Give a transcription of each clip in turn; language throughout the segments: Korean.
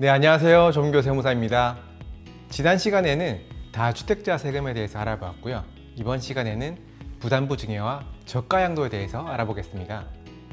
네, 안녕하세요. 조민교 세무사입니다. 지난 시간에는 다주택자 세금에 대해서 알아보았고요. 이번 시간에는 부담부 증여와 저가양도에 대해서 알아보겠습니다.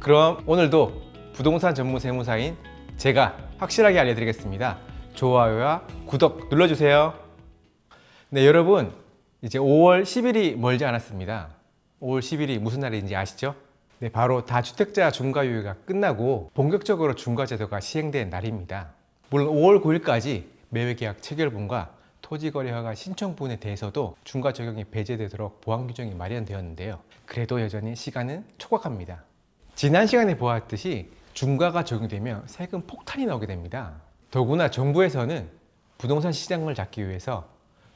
그럼 오늘도 부동산 전문 세무사인 제가 확실하게 알려드리겠습니다. 좋아요와 구독 눌러주세요. 네, 여러분, 이제 5월 10일이 멀지 않았습니다. 5월 10일이 무슨 날인지 아시죠? 네, 바로 다주택자 중과유예가 끝나고 본격적으로 중과제도가 시행된 날입니다. 물론 5월 9일까지 매매계약 체결분과 토지거래허가 신청분에 대해서도 중과 적용이 배제되도록 보완 규정이 마련되었는데요. 그래도 여전히 시간은 촉박합니다. 지난 시간에 보았듯이 중과가 적용되면 세금 폭탄이 나오게 됩니다. 더구나 정부에서는 부동산 시장을 잡기 위해서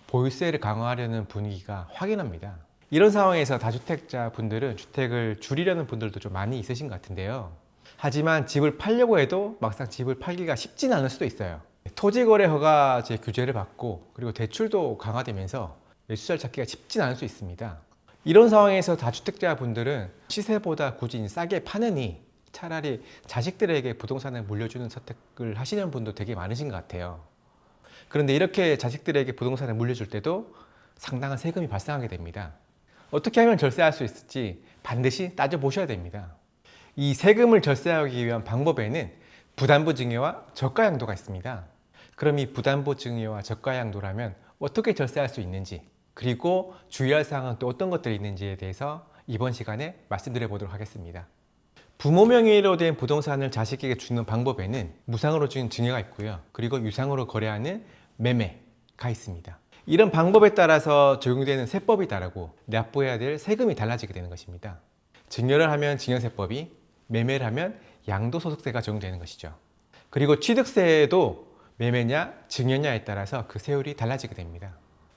보유세를 강화하려는 분위기가 확연합니다. 이런 상황에서 다주택자 분들은 주택을 줄이려는 분들도 좀 많이 있으신 것 같은데요. 하지만 집을 팔려고 해도 막상 집을 팔기가 쉽진 않을 수도 있어요. 토지거래 허가제 규제를 받고 그리고 대출도 강화되면서 매수자를 찾기가 쉽진 않을 수 있습니다. 이런 상황에서 다주택자 분들은 시세보다 굳이 싸게 파느니 차라리 자식들에게 부동산을 물려주는 선택을 하시는 분도 되게 많으신 것 같아요. 그런데 이렇게 자식들에게 부동산을 물려줄 때도 상당한 세금이 발생하게 됩니다. 어떻게 하면 절세할 수 있을지 반드시 따져보셔야 됩니다. 이 세금을 절세하기 위한 방법에는 부담부 증여와 저가양도가 있습니다. 그럼 이 부담부 증여와 저가양도라면 어떻게 절세할 수 있는지, 그리고 주의할 사항은 또 어떤 것들이 있는지에 대해서 이번 시간에 말씀드려 보도록 하겠습니다. 부모 명의로 된 부동산을 자식에게 주는 방법에는 무상으로 주는 증여가 있고요. 그리고 유상으로 거래하는 매매가 있습니다. 이런 방법에 따라서 적용되는 세법이 다르고 납부해야 될 세금이 달라지게 되는 것입니다. 증여를 하면 증여세법이, 매매를 하면 양도소득세가 적용되는 것이죠. 그리고 취득세도 매매냐 증여냐에 따라서 그 세율이 달라지게 됩니다.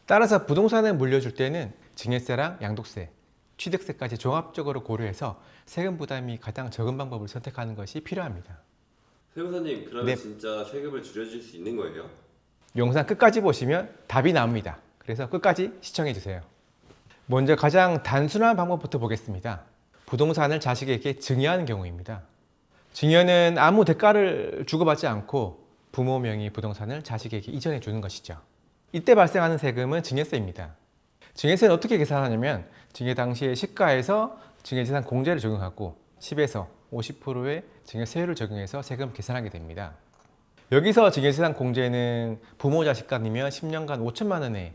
따라서 부동산을 물려줄 때는 증여세랑 양도세, 취득세까지 종합적으로 고려해서 세금 부담이 가장 적은 방법을 선택하는 것이 필요합니다. 세무사님, 그러면 네. 진짜 세금을 줄여줄 수 있는 거예요? 영상 끝까지 보시면 답이 나옵니다. 그래서 끝까지 시청해 주세요. 먼저 가장 단순한 방법부터 보겠습니다. 부동산을 자식에게 증여하는 경우입니다. 증여는 아무 대가를 주고받지 않고 부모 명의 부동산을 자식에게 이전해 주는 것이죠. 이때 발생하는 세금은 증여세입니다. 증여세는 어떻게 계산하냐면 증여 당시의 시가에서 증여재산 공제를 적용하고 10에서 50%의 증여세율을 적용해서 세금을 계산하게 됩니다. 여기서 증여재산 공제는 부모 자식 간이면 10년간 5천만 원의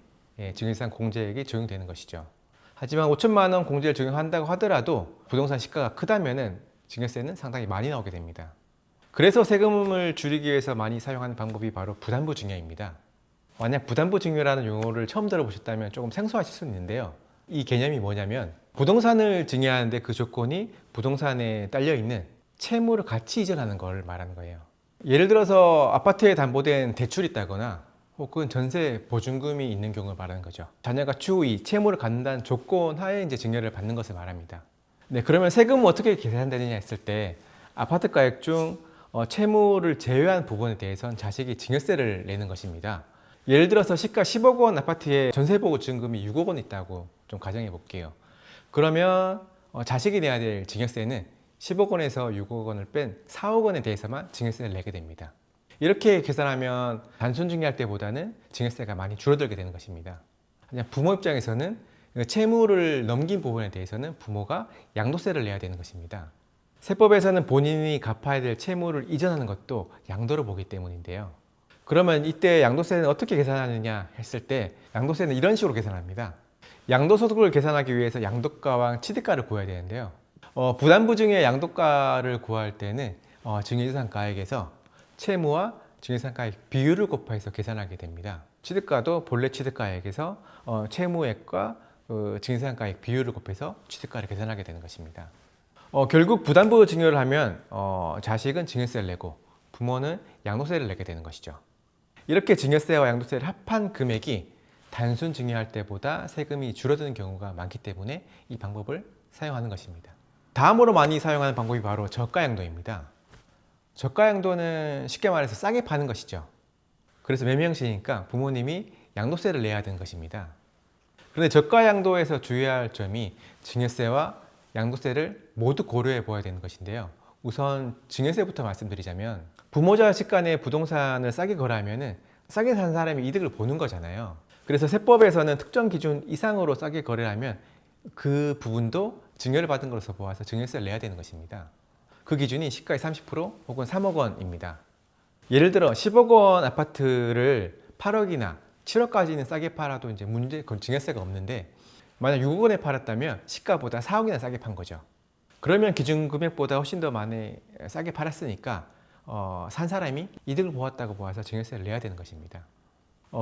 증여재산 공제액이 적용되는 것이죠. 하지만 5천만 원 공제를 적용한다고 하더라도 부동산 시가가 크다면 증여세는 상당히 많이 나오게 됩니다. 그래서 세금을 줄이기 위해서 많이 사용하는 방법이 바로 부담부 증여입니다. 만약 부담부 증여라는 용어를 처음 들어보셨다면 조금 생소하실 수 있는데요. 이 개념이 뭐냐면 부동산을 증여하는데 그 조건이 부동산에 딸려있는 채무를 같이 이전하는 걸 말하는 거예요. 예를 들어서 아파트에 담보된 대출이 있다거나 혹은 전세 보증금이 있는 경우를 말하는 거죠. 자녀가 추후 이 채무를 갖는다는 조건 하에 이제 증여를 받는 것을 말합니다. 네, 그러면 세금은 어떻게 계산되느냐 했을 때 아파트 가액 중 채무를 제외한 부분에 대해서는 자식이 증여세를 내는 것입니다. 예를 들어서 시가 10억 원 아파트에 전세 보증금이 6억 원 있다고 좀 가정해 볼게요. 그러면 자식이 내야 될 증여세는 10억 원에서 6억 원을 뺀 4억 원에 대해서만 증여세를 내게 됩니다. 이렇게 계산하면 단순 증여할 때보다는 증여세가 많이 줄어들게 되는 것입니다. 부모 입장에서는 채무를 넘긴 부분에 대해서는 부모가 양도세를 내야 되는 것입니다. 세법에서는 본인이 갚아야 될 채무를 이전하는 것도 양도로 보기 때문인데요. 그러면 이때 양도세는 어떻게 계산하느냐 했을 때 양도세는 이런 식으로 계산합니다. 양도소득을 계산하기 위해서 양도가와 취득가를 구해야 되는데요. 부담부 증여의 양도가를 구할 때는 증여재산가액에서 채무와 증여재산가액 비율을 곱해서 계산하게 됩니다. 취득가도 본래 취득가액에서 채무액과 증여재산가액 비율을 곱해서 취득가를 계산하게 되는 것입니다. 결국 부담부 증여를 하면 자식은 증여세를 내고 부모는 양도세를 내게 되는 것이죠. 이렇게 증여세와 양도세를 합한 금액이 단순 증여할 때보다 세금이 줄어드는 경우가 많기 때문에 이 방법을 사용하는 것입니다. 다음으로 많이 사용하는 방법이 바로 저가양도입니다. 저가양도는 쉽게 말해서 싸게 파는 것이죠. 그래서 매매 형식이니까 부모님이 양도세를 내야 되는 것입니다. 그런데 저가양도에서 주의해야 할 점이 증여세와 양도세를 모두 고려해 보아야 되는 것인데요. 우선 증여세부터 말씀드리자면 부모자 식 간에 부동산을 싸게 거래하면은 싸게 산 사람이 이득을 보는 거잖아요. 그래서 세법에서는 특정 기준 이상으로 싸게 거래하면 그 부분도 증여를 받은 것으로 보아서 증여세를 내야 되는 것입니다. 그 기준이 시가의 30% 혹은 3억 원입니다. 예를 들어 10억 원 아파트를 8억이나 7억까지는 싸게 팔아도 이제 그건 증여세가 없는데, 만약 6억 원에 팔았다면 시가보다 4억이나 싸게 판 거죠. 그러면 기준 금액보다 훨씬 더 많이 싸게 팔았으니까 산 사람이 이득을 보았다고 보아서 증여세를 내야 되는 것입니다.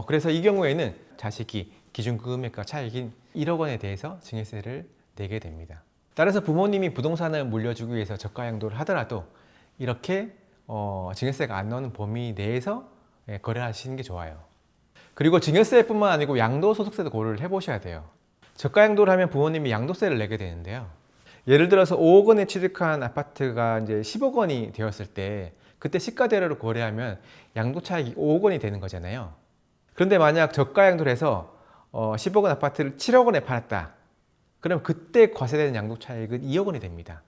그래서 이 경우에는 자식이 기준 금액과 차익인 1억 원에 대해서 증여세를 내게 됩니다. 따라서 부모님이 부동산을 물려주기 위해서 저가양도를 하더라도 이렇게 증여세가 안 나오는 범위 내에서 거래를 하시는 게 좋아요. 그리고 증여세뿐만 아니고 양도소득세도 고려를 해보셔야 돼요. 저가양도를 하면 부모님이 양도세를 내게 되는데요. 예를 들어서 5억 원에 취득한 아파트가 이제 10억 원이 되었을 때 그때 시가대로로 거래하면 양도 차익이 5억 원이 되는 거잖아요. 그런데 만약 저가양도를 해서 10억 원 아파트를 7억 원에 팔았다. 그럼 그때 과세되는 양도 차익은 2억 원이 됩니다.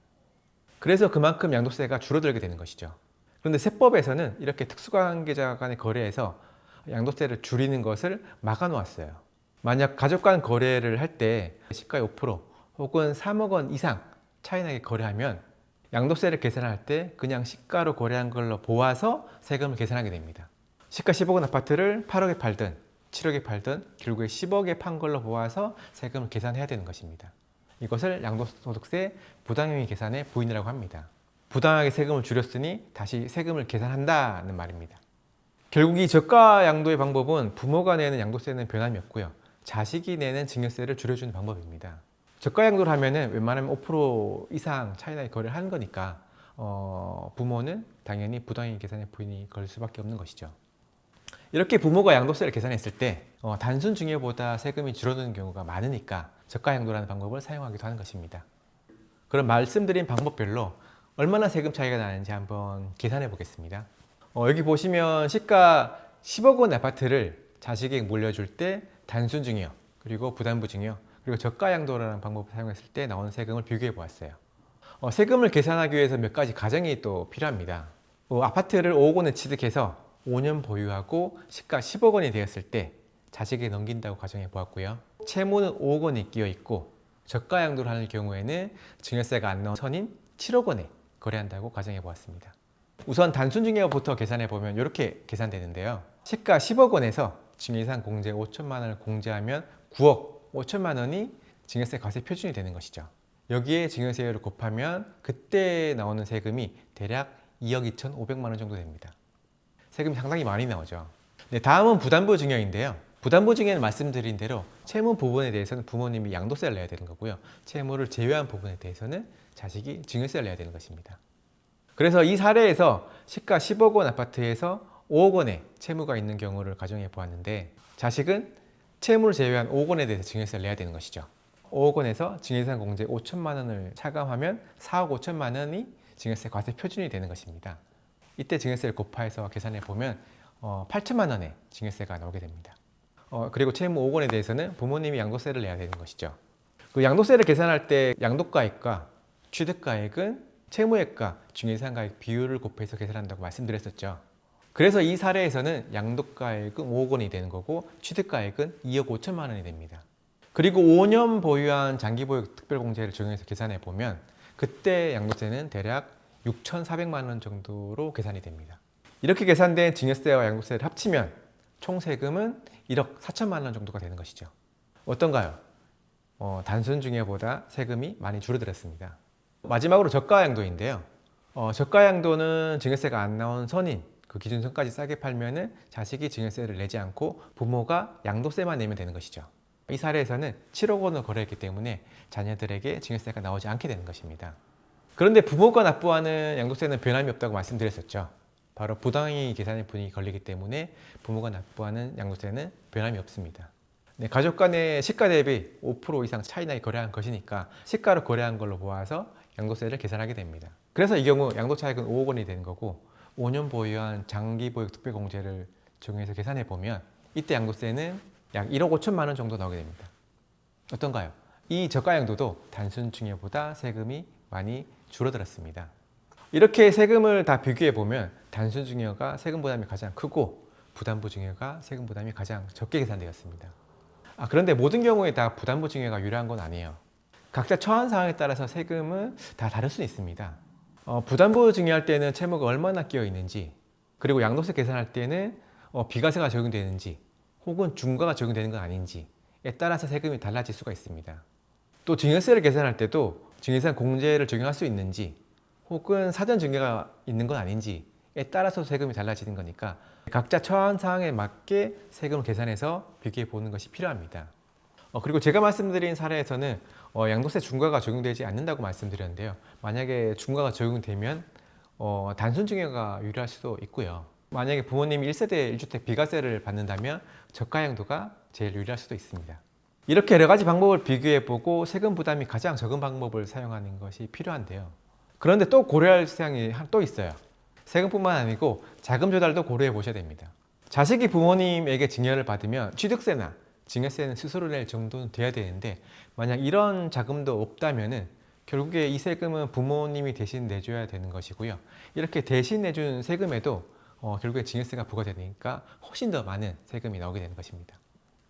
그래서 그만큼 양도세가 줄어들게 되는 것이죠. 그런데 세법에서는 이렇게 특수관계자 간의 거래에서 양도세를 줄이는 것을 막아 놓았어요. 만약 가족 간 거래를 할 때 시가의 5% 혹은 3억 원 이상 차이 나게 거래하면 양도세를 계산할 때 그냥 시가로 거래한 걸로 보아서 세금을 계산하게 됩니다. 시가 10억 원 아파트를 8억에 팔든 7억에 팔든 결국에 10억에 판 걸로 보아서 세금을 계산해야 되는 것입니다. 이것을 양도소득세 부당행위 계산의 부인이라고 합니다. 부당하게 세금을 줄였으니 다시 세금을 계산한다는 말입니다. 결국 이 저가 양도의 방법은 부모가 내는 양도세는 변함이 없고요. 자식이 내는 증여세를 줄여주는 방법입니다. 저가 양도를 하면은 웬만하면 5% 이상 차이 나게 거래를 하는 거니까 부모는 당연히 부당행위 계산의 부인이 걸릴 수밖에 없는 것이죠. 이렇게 부모가 양도세를 계산했을 때 단순 증여보다 세금이 줄어드는 경우가 많으니까 저가 양도라는 방법을 사용하기도 하는 것입니다. 그럼 말씀드린 방법별로 얼마나 세금 차이가 나는지 한번 계산해 보겠습니다. 여기 보시면 시가 10억 원 아파트를 자식에게 물려줄 때 단순 증여, 그리고 부담부 증여, 그리고 저가 양도라는 방법을 사용했을 때 나오는 세금을 비교해 보았어요. 세금을 계산하기 위해서 몇 가지 가정이 또 필요합니다. 아파트를 5억 원에 취득해서 5년 보유하고 시가 10억 원이 되었을 때 자식에게 넘긴다고 가정해 보았고요. 채무는 5억 원이 끼어 있고 저가 양도를 하는 경우에는 증여세가 안 나온 선인 7억 원에 거래한다고 가정해 보았습니다. 우선 단순 증여부터 계산해 보면 이렇게 계산되는데요. 시가 10억 원에서 증여이상 공제 5천만 원을 공제하면 9억 5천만 원이 증여세 과세 표준이 되는 것이죠. 여기에 증여세율을 곱하면 그때 나오는 세금이 대략 2억 2,500만 원 정도 됩니다. 세금이 상당히 많이 나오죠. 네, 다음은 부담부 증여인데요. 부담부 증여는 말씀드린 대로 채무 부분에 대해서는 부모님이 양도세를 내야 되는 거고요. 채무를 제외한 부분에 대해서는 자식이 증여세를 내야 되는 것입니다. 그래서 이 사례에서 시가 10억 원 아파트에서 5억 원의 채무가 있는 경우를 가정해 보았는데 자식은 채무를 제외한 5억 원에 대해서 증여세를 내야 되는 것이죠. 5억 원에서 증여이상 공제 5천만 원을 차감하면 4억 5천만 원이 증여세 과세 표준이 되는 것입니다. 이때 증여세를 곱해서 계산해 보면 8천만 원의 증여세가 나오게 됩니다. 그리고 채무 5억 원에 대해서는 부모님이 양도세를 내야 되는 것이죠. 그 양도세를 계산할 때 양도가액과 취득가액은 채무액과 증여이상가액 비율을 곱해서 계산한다고 말씀드렸었죠. 그래서 이 사례에서는 양도가액은 5억 원이 되는 거고 취득가액은 2억 5천만 원이 됩니다. 그리고 5년 보유한 장기보유 특별공제를 적용해서 계산해 보면 그때 양도세는 대략 6,400만 원 정도로 계산이 됩니다. 이렇게 계산된 증여세와 양도세를 합치면 총 세금은 1억 4천만 원 정도가 되는 것이죠. 어떤가요? 단순 증여보다 세금이 많이 줄어들었습니다. 마지막으로 저가 양도인데요. 저가 양도는 증여세가 안 나온 선인 그 기준선까지 싸게 팔면은 자식이 증여세를 내지 않고 부모가 양도세만 내면 되는 것이죠. 이 사례에서는 7억 원을 거래했기 때문에 자녀들에게 증여세가 나오지 않게 되는 것입니다. 그런데 부모가 납부하는 양도세는 변함이 없다고 말씀드렸었죠. 바로 부당행위 계산의 분이 걸리기 때문에 부모가 납부하는 양도세는 변함이 없습니다. 네, 가족 간의 시가 대비 5% 이상 차이 나게 거래한 것이니까 시가로 거래한 걸로 보아서 양도세를 계산하게 됩니다. 그래서 이 경우 양도 차익은 5억 원이 되는 거고 5년 보유한 장기보유 특별공제를 적용해서 계산해 보면 이때 양도세는 약 1억 5천만 원 정도 나오게 됩니다. 어떤가요? 이 저가 양도도 단순 증여보다 세금이 많이 줄어들었습니다. 이렇게 세금을 다 비교해 보면 단순 증여가 세금 부담이 가장 크고 부담부 증여가 세금 부담이 가장 적게 계산되었습니다. 그런데 모든 경우에 다 부담부 증여가 유리한 건 아니에요. 각자 처한 상황에 따라서 세금은 다 다를 수 있습니다. 부담부 증여할 때는 채무가 얼마나 끼어 있는지, 그리고 양도세 계산할 때는 비과세가 적용되는지 혹은 중과가 적용되는 건 아닌지에 따라서 세금이 달라질 수가 있습니다. 또 증여세를 계산할 때도 증여세 공제를 적용할 수 있는지 혹은 사전 증여가 있는 건 아닌지에 따라서 세금이 달라지는 거니까 각자 처한 상황에 맞게 세금을 계산해서 비교해 보는 것이 필요합니다. 그리고 제가 말씀드린 사례에서는 양도세 중과가 적용되지 않는다고 말씀드렸는데요. 만약에 중과가 적용되면 단순 증여가 유리할 수도 있고요. 만약에 부모님이 1세대 1주택 비과세를 받는다면 저가양도가 제일 유리할 수도 있습니다. 이렇게 여러 가지 방법을 비교해 보고 세금 부담이 가장 적은 방법을 사용하는 것이 필요한데요. 그런데 또 고려할 사항이 또 있어요. 세금뿐만 아니고 자금 조달도 고려해 보셔야 됩니다. 자식이 부모님에게 증여를 받으면 취득세나 증여세는 스스로 낼 정도는 돼야 되는데 만약 이런 자금도 없다면은 결국에 이 세금은 부모님이 대신 내줘야 되는 것이고요. 이렇게 대신 내준 세금에도 결국에 증여세가 부과되니까 훨씬 더 많은 세금이 나오게 되는 것입니다.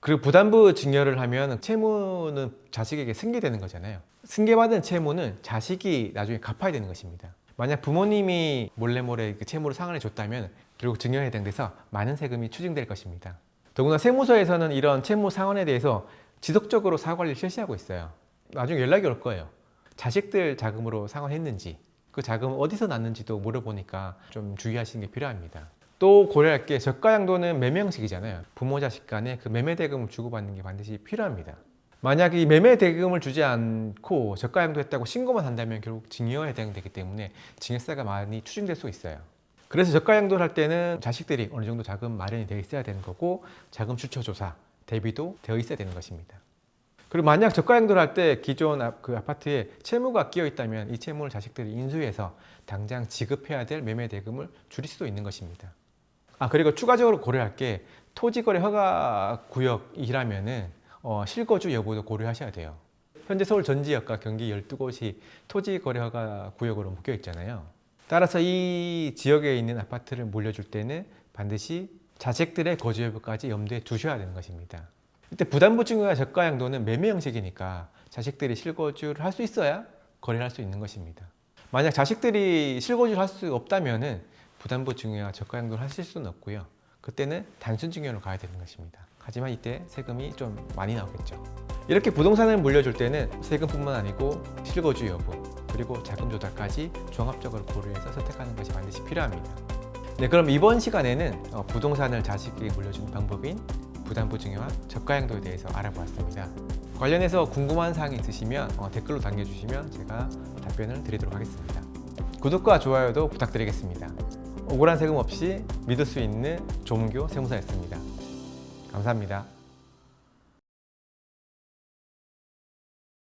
그리고 부담부 증여를 하면 채무는 자식에게 승계되는 거잖아요. 승계받은 채무는 자식이 나중에 갚아야 되는 것입니다. 만약 부모님이 몰래 그 채무를 상환해 줬다면 결국 증여에 해당돼서 많은 세금이 추징될 것입니다. 더구나 세무서에서는 이런 채무 상환에 대해서 지속적으로 사과를 실시하고 있어요. 나중에 연락이 올 거예요. 자식들 자금으로 상환했는지 그 자금은 어디서 났는지도 물어보니까 좀 주의하시는 게 필요합니다. 또 고려할 게 저가양도는 매매 형식이잖아요. 부모 자식 간에 그 매매 대금을 주고받는 게 반드시 필요합니다. 만약 이 매매 대금을 주지 않고 저가양도 했다고 신고만 한다면 결국 증여에 해당되기 때문에 증여세가 많이 추징될 수 있어를 그래서 저가양도를 할 때는 자식들이 어느 정도 자금 마련이 되어 있어야 되는 거고 자금 출처 조사, 대비도 되어 있어야 되는 것입니다. 그리고 만약 저가양도를 할 때 기존 그 아파트에 채무가 끼어 있다면 이 채무를 자식들이 인수해서 당장 지급해야 될 매매 대금을 줄일 수도 있는 것입니다. 그리고 추가적으로 고려할 게 토지거래 허가 구역이라면은 실거주 여부도 고려하셔야 돼요. 현재 서울 전 지역과 경기 12곳이 토지거래 허가 구역으로 묶여 있잖아요. 따라서 이 지역에 있는 아파트를 물려줄 때는 반드시 자식들의 거주 여부까지 염두에 두셔야 되는 것입니다. 이때 부담부 증여와 저가양도는 매매 형식이니까 자식들이 실거주를 할 수 있어야 거래를 할 수 있는 것입니다. 만약 자식들이 실거주를 할 수 없다면은 부담부 증여와 저가양도를 하실 수는 없고요. 그때는 단순 증여로 가야 되는 것입니다. 하지만 이때 세금이 좀 많이 나오겠죠. 이렇게 부동산을 물려줄 때는 세금뿐만 아니고 실거주 여부 그리고 자금 조달까지 종합적으로 고려해서 선택하는 것이 반드시 필요합니다. 네, 그럼 이번 시간에는 부동산을 자식에게 물려주는 방법인 부담부 증여와 저가양도에 대해서 알아보았습니다. 관련해서 궁금한 사항이 있으시면 댓글로 남겨주시면 제가 답변을 드리도록 하겠습니다. 구독과 좋아요도 부탁드리겠습니다. 억울한 세금 없이 믿을 수 있는 조문교 세무사였습니다. 감사합니다.